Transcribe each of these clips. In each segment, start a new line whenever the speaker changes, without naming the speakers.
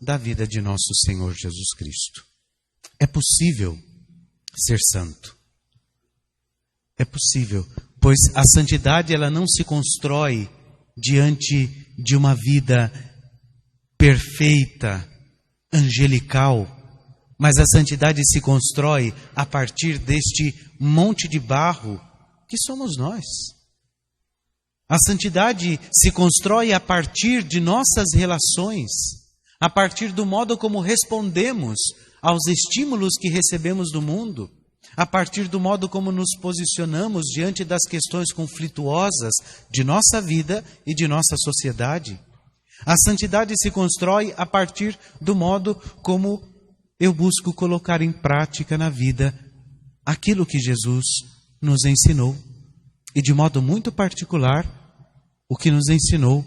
da vida de nosso Senhor Jesus Cristo. É possível ser santo. É possível, pois a santidade ela não se constrói diante de uma vida perfeita, angelical, mas a santidade se constrói a partir deste monte de barro que somos nós. A santidade se constrói a partir de nossas relações, a partir do modo como respondemos aos estímulos que recebemos do mundo, a partir do modo como nos posicionamos diante das questões conflituosas de nossa vida e de nossa sociedade. A santidade se constrói a partir do modo como eu busco colocar em prática na vida aquilo que Jesus nos ensinou. E de modo muito particular, o que nos ensinou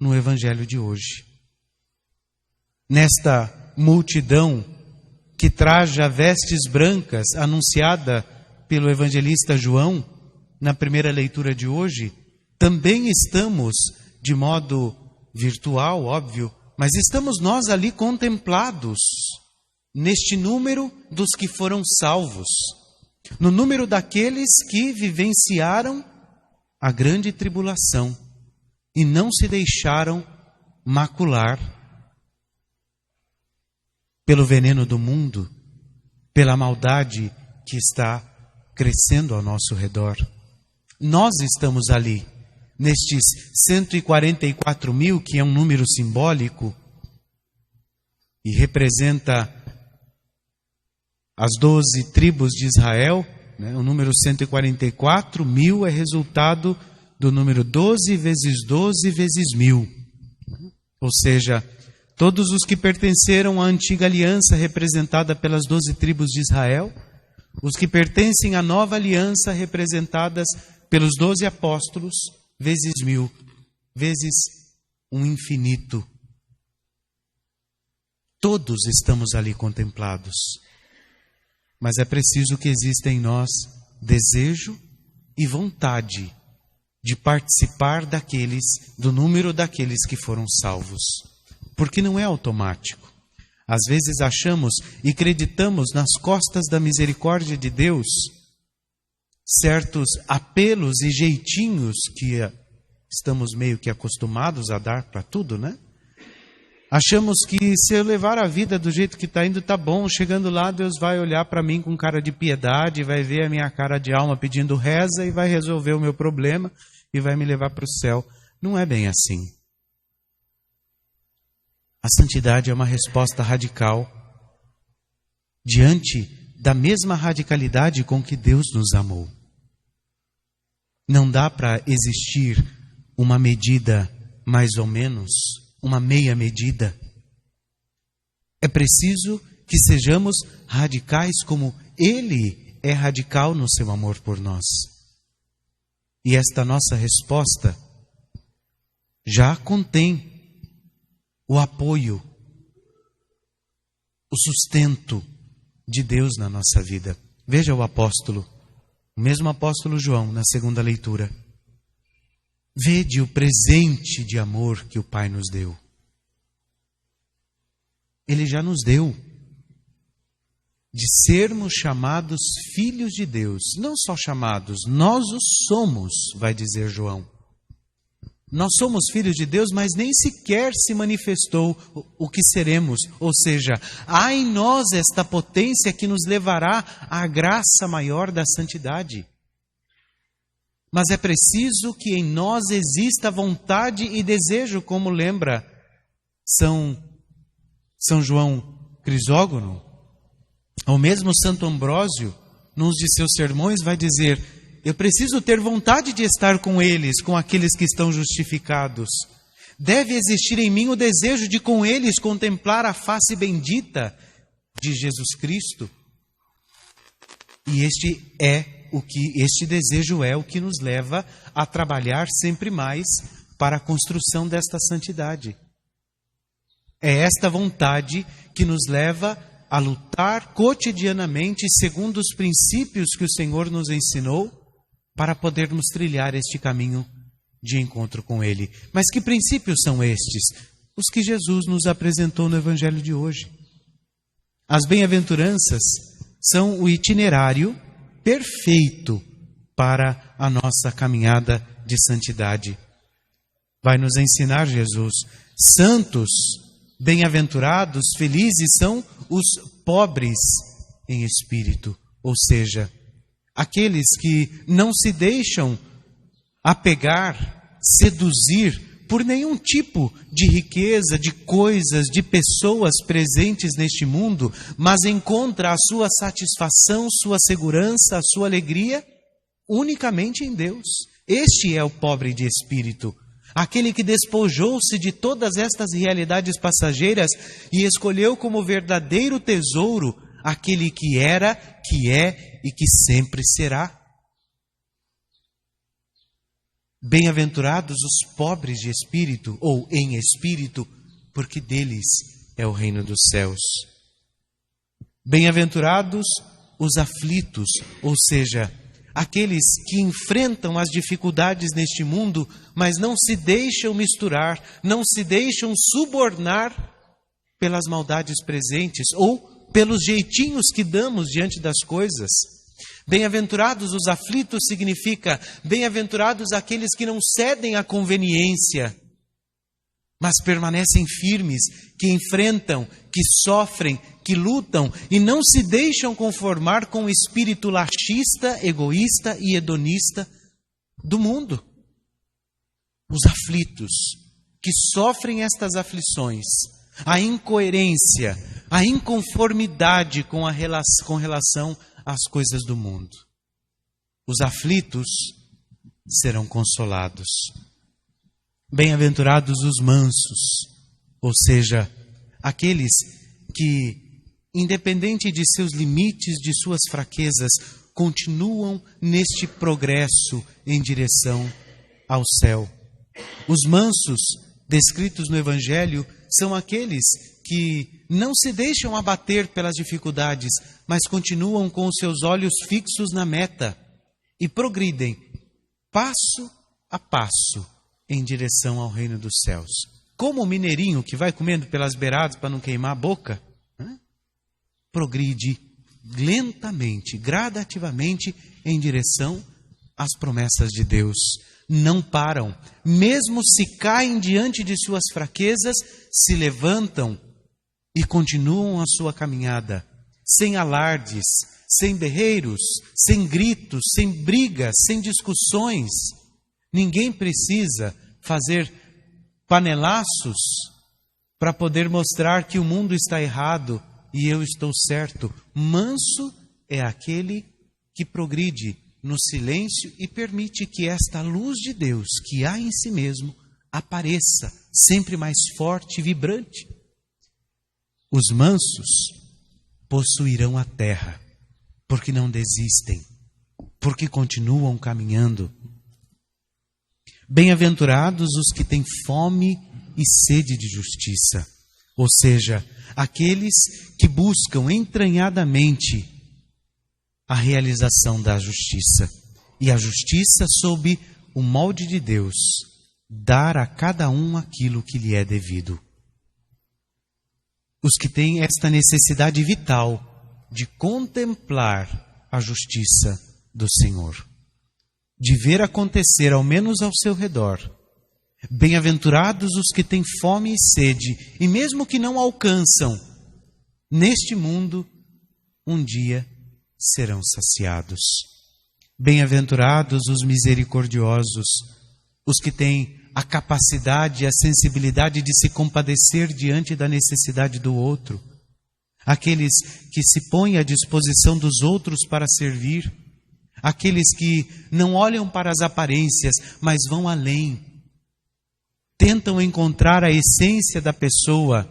no Evangelho de hoje. Nesta multidão que traja vestes brancas, anunciada pelo evangelista João, na primeira leitura de hoje, também estamos, de modo virtual, óbvio, mas estamos nós ali contemplados, neste número dos que foram salvos, no número daqueles que vivenciaram a grande tribulação e não se deixaram macular pelo veneno do mundo, pela maldade que está crescendo ao nosso redor. Nós estamos ali, nestes 144 mil, que é um número simbólico e representa as 12 tribos de Israel, né? O número 144 mil é resultado do número 12 vezes 12 vezes 1000. Ou seja, todos os que pertenceram à antiga aliança representada pelas 12 tribos de Israel, os que pertencem à nova aliança representadas pelos 12 apóstolos, vezes 1000, vezes um infinito. Todos estamos ali contemplados. Mas é preciso que exista em nós desejo e vontade de participar do número daqueles que foram salvos. Porque não é automático. Às vezes achamos e acreditamos nas costas da misericórdia de Deus certos apelos e jeitinhos que estamos meio que acostumados a dar para tudo, né? Achamos que se eu levar a vida do jeito que está indo, está bom. Chegando lá, Deus vai olhar para mim com cara de piedade, vai ver a minha cara de alma pedindo reza e vai resolver o meu problema e vai me levar para o céu. Não é bem assim. A santidade é uma resposta radical diante da mesma radicalidade com que Deus nos amou. Não dá para existir uma medida mais ou menos, uma meia medida. É preciso que sejamos radicais como Ele é radical no seu amor por nós. E esta nossa resposta já contém o apoio, o sustento de Deus na nossa vida. Veja o apóstolo, o mesmo apóstolo João, na segunda leitura. Vede o presente de amor que o Pai nos deu. Ele já nos deu de sermos chamados filhos de Deus. Não só chamados, nós o somos, vai dizer João. Nós somos filhos de Deus, mas nem sequer se manifestou o que seremos. Ou seja, há em nós esta potência que nos levará à graça maior da santidade. Mas é preciso que em nós exista vontade e desejo, como lembra São João Crisógono, ou mesmo Santo Ambrósio, num de seus sermões, vai dizer: eu preciso ter vontade de estar com eles, com aqueles que estão justificados. Deve existir em mim o desejo de com eles contemplar a face bendita de Jesus Cristo. E este desejo é o que nos leva a trabalhar sempre mais para a construção desta santidade. É esta vontade que nos leva a lutar cotidianamente segundo os princípios que o Senhor nos ensinou para podermos trilhar este caminho de encontro com Ele. Mas que princípios são estes? os que Jesus nos apresentou no Evangelho de hoje. As bem-aventuranças são o itinerário perfeito para a nossa caminhada de santidade. Vai nos ensinar Jesus: santos, bem-aventurados, felizes são os pobres em espírito, ou seja, aqueles que não se deixam apegar, seduzir por nenhum tipo de riqueza, de coisas, de pessoas presentes neste mundo, mas encontra a sua satisfação, sua segurança, a sua alegria unicamente em Deus. Este é o pobre de espírito, aquele que despojou-se de todas estas realidades passageiras e escolheu como verdadeiro tesouro aquele que era, que é e que sempre será. Bem-aventurados os pobres de espírito, ou em espírito, porque deles é o reino dos céus. Bem-aventurados os aflitos, ou seja, aqueles que enfrentam as dificuldades neste mundo, mas não se deixam misturar, não se deixam subornar pelas maldades presentes ou pelos jeitinhos que damos diante das coisas. Bem-aventurados os aflitos significa bem-aventurados aqueles que não cedem à conveniência, mas permanecem firmes, que enfrentam, que sofrem, que lutam e não se deixam conformar com o espírito laxista, egoísta e hedonista do mundo. Os aflitos, que sofrem estas aflições, a incoerência, a inconformidade com relação às coisas do mundo. Os aflitos serão consolados. Bem-aventurados os mansos, ou seja, aqueles que, independente de seus limites, de suas fraquezas, continuam neste progresso em direção ao céu. Os mansos, descritos no Evangelho, são aqueles que não se deixam abater pelas dificuldades, mas continuam com os seus olhos fixos na meta e progridem passo a passo em direção ao reino dos céus. Como o mineirinho que vai comendo pelas beiradas para não queimar a boca, progride lentamente, gradativamente em direção às promessas de Deus. Não param, mesmo se caem diante de suas fraquezas, se levantam e continuam a sua caminhada, sem alardes, sem berreiros, sem gritos, sem brigas, sem discussões. Ninguém precisa fazer panelaços para poder mostrar que o mundo está errado e eu estou certo. Manso é aquele que progride no silêncio e permite que esta luz de Deus que há em si mesmo apareça sempre mais forte e vibrante. Os mansos possuirão a terra, porque não desistem, porque continuam caminhando. Bem-aventurados os que têm fome e sede de justiça, ou seja, aqueles que buscam entranhadamente a realização da justiça. E a justiça sob o molde de Deus, dar a cada um aquilo que lhe é devido. Os que têm esta necessidade vital de contemplar a justiça do Senhor, de ver acontecer ao menos ao seu redor. Bem-aventurados os que têm fome e sede, e mesmo que não alcançam, neste mundo, um dia serão saciados. Bem-aventurados os misericordiosos, os que têm a capacidade e a sensibilidade de se compadecer diante da necessidade do outro, aqueles que se põem à disposição dos outros para servir, aqueles que não olham para as aparências, mas vão além, tentam encontrar a essência da pessoa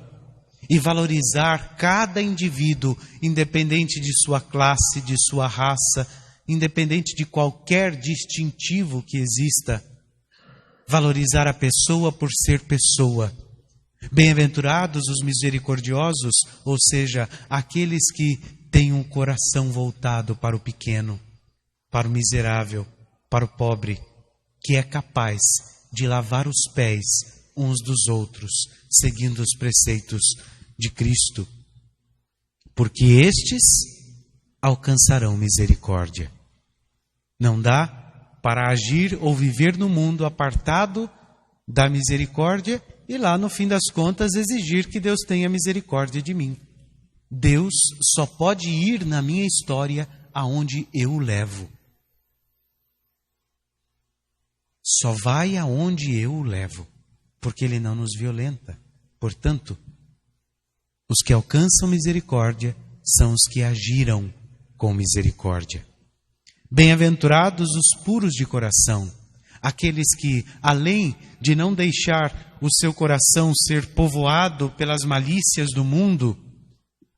e valorizar cada indivíduo, independente de sua classe, de sua raça, independente de qualquer distintivo que exista. Valorizar a pessoa por ser pessoa. Bem-aventurados os misericordiosos, ou seja, aqueles que têm um coração voltado para o pequeno, para o miserável, para o pobre, que é capaz de lavar os pés uns dos outros, seguindo os preceitos de Cristo, porque estes alcançarão misericórdia. Não dá para agir ou viver no mundo apartado da misericórdia e lá, no fim das contas, exigir que Deus tenha misericórdia de mim. Deus só pode ir na minha história aonde eu o levo. Só vai aonde eu o levo, porque Ele não nos violenta. Portanto, os que alcançam misericórdia são os que agiram com misericórdia. Bem-aventurados os puros de coração, aqueles que, além de não deixar o seu coração ser povoado pelas malícias do mundo,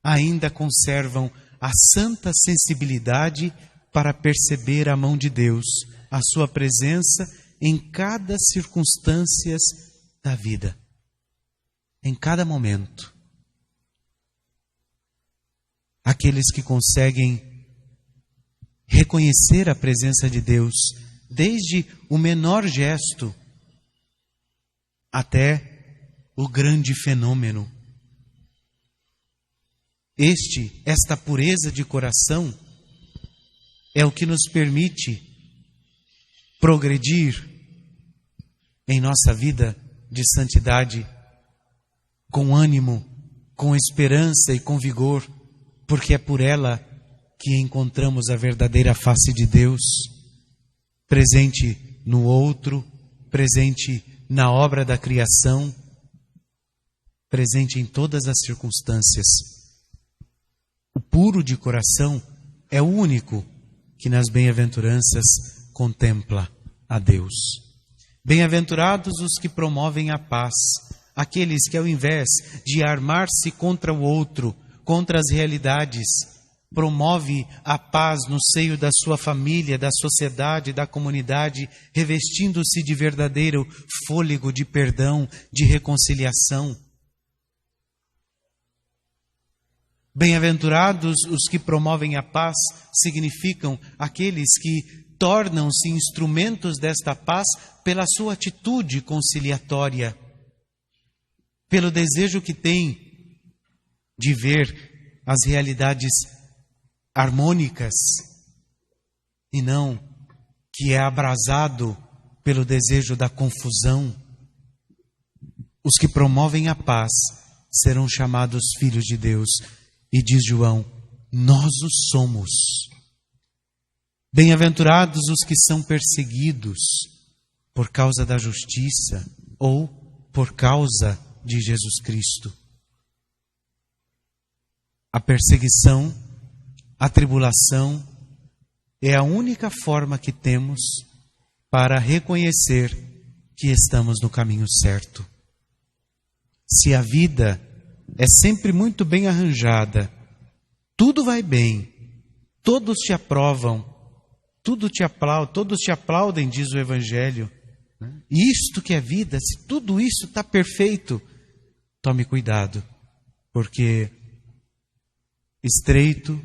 ainda conservam a santa sensibilidade para perceber a mão de Deus, a sua presença em cada circunstância da vida, em cada momento. Aqueles que conseguem reconhecer a presença de Deus, desde o menor gesto até o grande fenômeno. Esta pureza de coração é o que nos permite progredir em nossa vida de santidade com ânimo, com esperança e com vigor, porque é por ela que encontramos a verdadeira face de Deus, presente no outro, presente na obra da criação, presente em todas as circunstâncias. O puro de coração é o único que nas bem-aventuranças contempla a Deus. Bem-aventurados os que promovem a paz, aqueles que ao invés de armar-se contra o outro, contra as realidades, promove a paz no seio da sua família, da sociedade, da comunidade, revestindo-se de verdadeiro fôlego de perdão, de reconciliação. Bem-aventurados os que promovem a paz significam aqueles que tornam-se instrumentos desta paz pela sua atitude conciliatória, pelo desejo que têm de ver as realidades harmônicas e não que é abrasado pelo desejo da confusão. Os que promovem a paz serão chamados filhos de Deus. E diz João, nós os somos. Bem-aventurados os que são perseguidos por causa da justiça ou por causa de Jesus Cristo. A perseguição, a tribulação é a única forma que temos para reconhecer que estamos no caminho certo. Se a vida é sempre muito bem arranjada, tudo vai bem, todos te aprovam, todos te aplaudem, diz o Evangelho. Isto que é vida, se tudo isso está perfeito, tome cuidado, porque estreito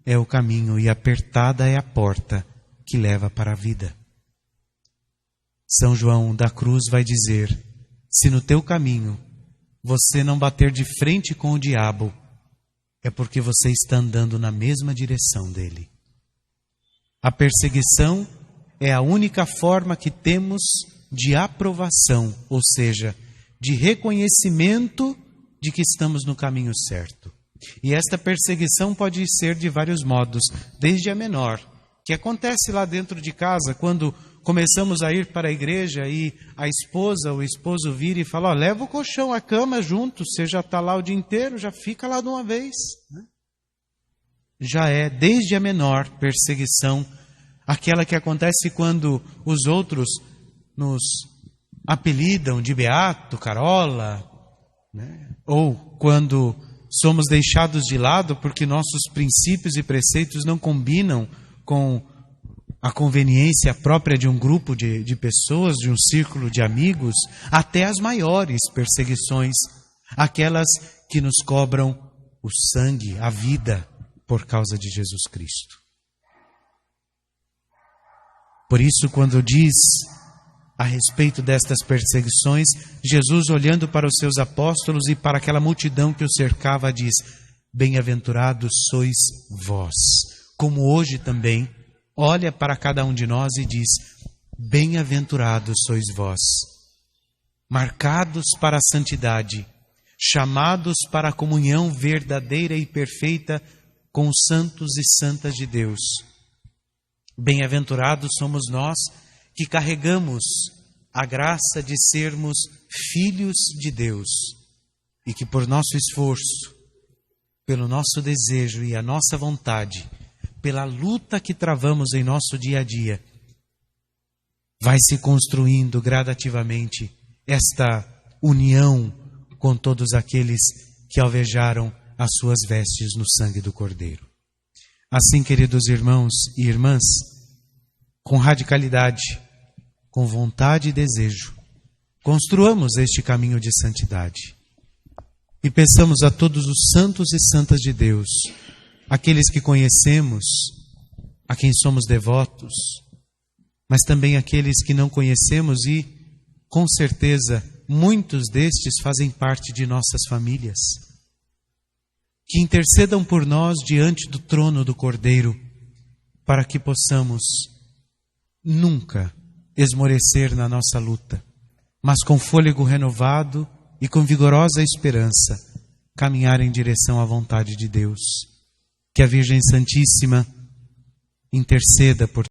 é o caminho e apertada é a porta que leva para a vida. São João da Cruz vai dizer, se no teu caminho você não bater de frente com o diabo, é porque você está andando na mesma direção dele. A perseguição é a única forma que temos de aprovação, ou seja, de reconhecimento de que estamos no caminho certo. E esta perseguição pode ser de vários modos, desde a menor, que acontece lá dentro de casa, quando começamos a ir para a igreja e a esposa, o esposo vira e fala, leva o colchão, a cama junto, você já está lá o dia inteiro, já fica lá de uma vez. Já é, desde a menor perseguição, aquela que acontece quando os outros nos apelidam de beato, carola, né? Ou quando somos deixados de lado porque nossos princípios e preceitos não combinam com a conveniência própria de um grupo de pessoas, de um círculo de amigos, até as maiores perseguições, aquelas que nos cobram o sangue, a vida, por causa de Jesus Cristo. Por isso, quando diz A respeito destas perseguições, Jesus, olhando para os seus apóstolos e para aquela multidão que o cercava, diz: bem-aventurados sois vós. Como hoje também, olha para cada um de nós e diz: bem-aventurados sois vós, marcados para a santidade, chamados para a comunhão verdadeira e perfeita com os santos e santas de Deus. Bem-aventurados somos nós que carregamos a graça de sermos filhos de Deus e que por nosso esforço, pelo nosso desejo e a nossa vontade, pela luta que travamos em nosso dia a dia, vai se construindo gradativamente esta união com todos aqueles que alvejaram as suas vestes no sangue do Cordeiro. Assim, queridos irmãos e irmãs, com radicalidade, com vontade e desejo, construamos este caminho de santidade e peçamos a todos os santos e santas de Deus, aqueles que conhecemos, a quem somos devotos, mas também aqueles que não conhecemos e, com certeza, muitos destes fazem parte de nossas famílias, que intercedam por nós diante do trono do Cordeiro, para que possamos nunca esmorecer na nossa luta, mas com fôlego renovado e com vigorosa esperança, caminhar em direção à vontade de Deus. Que a Virgem Santíssima interceda por